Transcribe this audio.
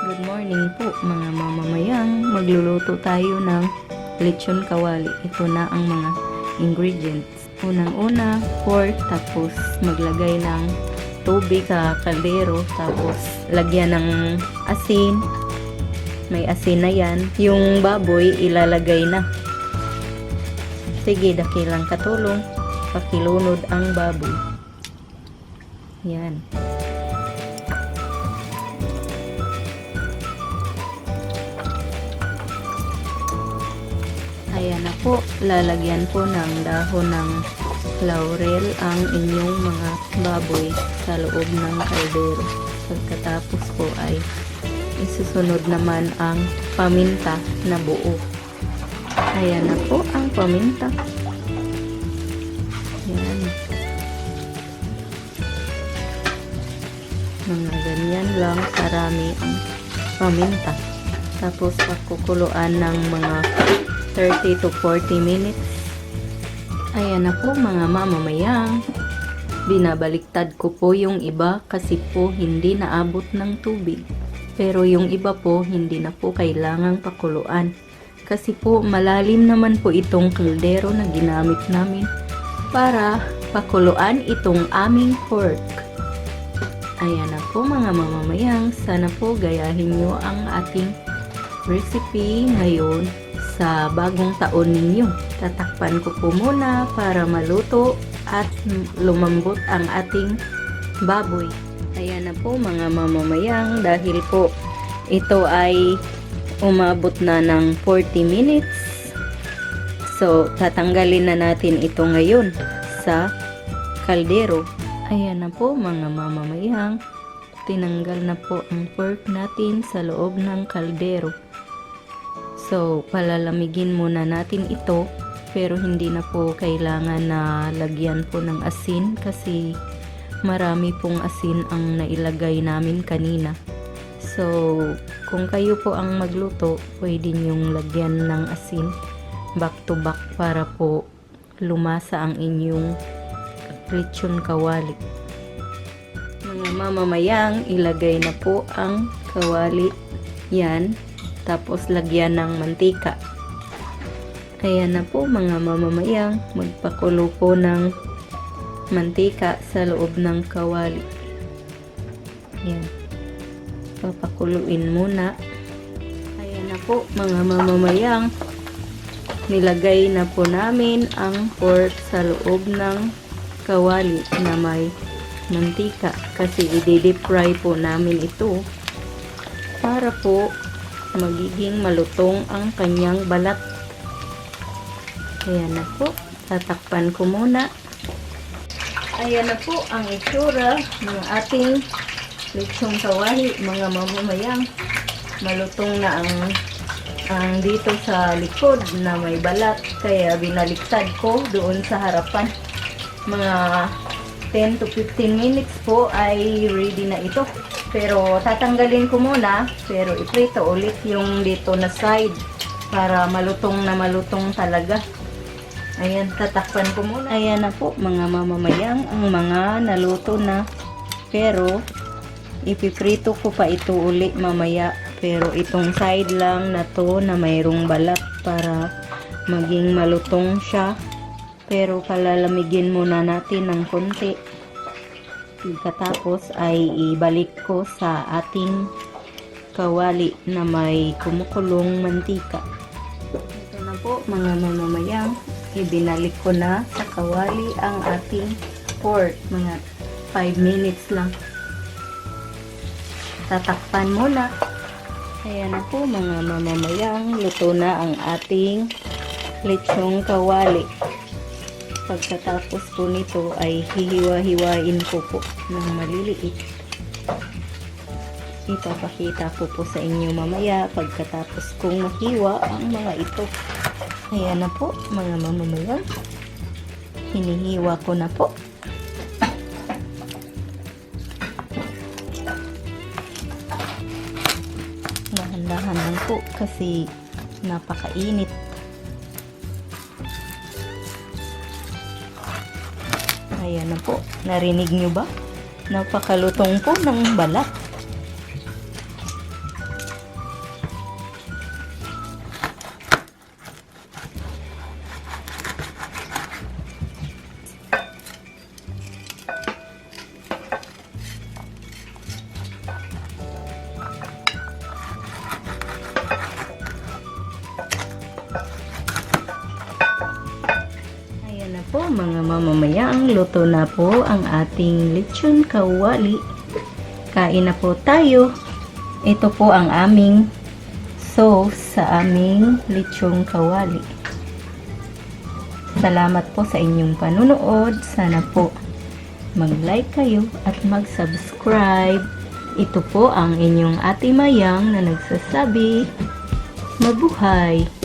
Good morning po mga mamamayang. Magluluto tayo ng lechon kawali. Ito na ang mga ingredients. Unang-una, pork, tapos maglagay ng tubig sa kaldero, tapos lagyan ng asin. May asin na yan. Yung baboy, ilalagay na. Sige, dakilang katulong. Pakilunod ang baboy. Yan. Ayan na po, lalagyan po ng dahon ng laurel ang inyong mga baboy sa loob ng kaldero. Pagkatapos po ay isusunod naman ang paminta na buo. Ayan na po ang paminta. Ayan. Mga ganyan lang karami ang paminta. Tapos pakukuluan ng mga 30 to 40 minutes. Ayan na po mga mamamayang. Binabaliktad ko po yung iba kasi po hindi naabot ng tubig. Pero yung iba po hindi na po kailangang pakuluan. Kasi po malalim naman po itong kaldero na ginamit namin para pakuluan itong aming pork. Ayan na po mga mamamayang. Sana po gayahin nyo ang ating recipe ngayon sa bagong taon ninyo. Tatakpan ko po muna para maluto at lumambot ang ating baboy. Ayan na po mga mamamayang, dahil po ito ay umabot na ng 40 minutes. So, tatanggalin na natin ito ngayon sa kaldero. Ayan na po mga mamamayang, tinanggal na po ang pork natin sa loob ng kaldero. So, palalamigin muna natin ito, pero hindi na po kailangan na lagyan po ng asin kasi marami pong asin ang nailagay namin kanina. So, kung kayo po ang magluto, pwede nyong lagyan ng asin back to back para po lumasa ang inyong lechon kawali. Mga mamamayang, ilagay na po ang kawali. Yan. Tapos lagyan ng mantika. Ayan na po mga mamamayang, magpakulo po ng mantika sa loob ng kawali. Ayan. Papakuluin muna. Ayan na po mga mamamayang, nilagay na po namin ang pork sa loob ng kawali na may mantika kasi i-deep fry po namin ito para po magiging malutong ang kanyang balat. Ayan na po, tatakpan ko muna. Ayan na po ang itsura ng ating lechong kawali mga mamamayang. Malutong na ang dito sa likod na may balat, kaya binaliktad ko doon sa harapan. Mga 10 to 15 minutes po ay ready na ito. Pero tatanggalin ko muna, pero iprito ulit yung dito na side para malutong na malutong talaga. Ayan, tatakpan ko muna. Ayan na po mga mamamayang ang mga naluto na. Pero ipiprito ko pa ito uli mamaya. Pero itong side lang na to na mayroong balat para maging malutong siya. Pero palalamigin muna natin ng konti. Pagkatapos ay ibalik ko sa ating kawali na may kumukulong mantika. Ito na po mga mamamayang, ibinalik ko na sa kawali ang ating pork. Mga 5 minutes lang. Tatakpan muna. Ayan na po mga mamamayang, luto na ang ating lechong kawali. Pagkatapos po nito ay hihiwa-hiwain ko po ng maliliit. Ipapakita ko po sa inyo mamaya pagkatapos kong mahiwa ang mga ito. Ayan na po mga mamamayang. Hinihiwa ko na po. Dahan-dahan lang po kasi napakainit. Ayan na po. Narinig nyo ba? Napakalutong po ng balat. mga mamamayaang, luto na po ang ating lechon kawali. Kain na po tayo. Ito po ang aming sauce sa aming lechon kawali. Salamat po sa inyong panunood. Sana po mag-like kayo at mag-subscribe. Ito po ang inyong Ate Mayang na nagsasabi, mabuhay!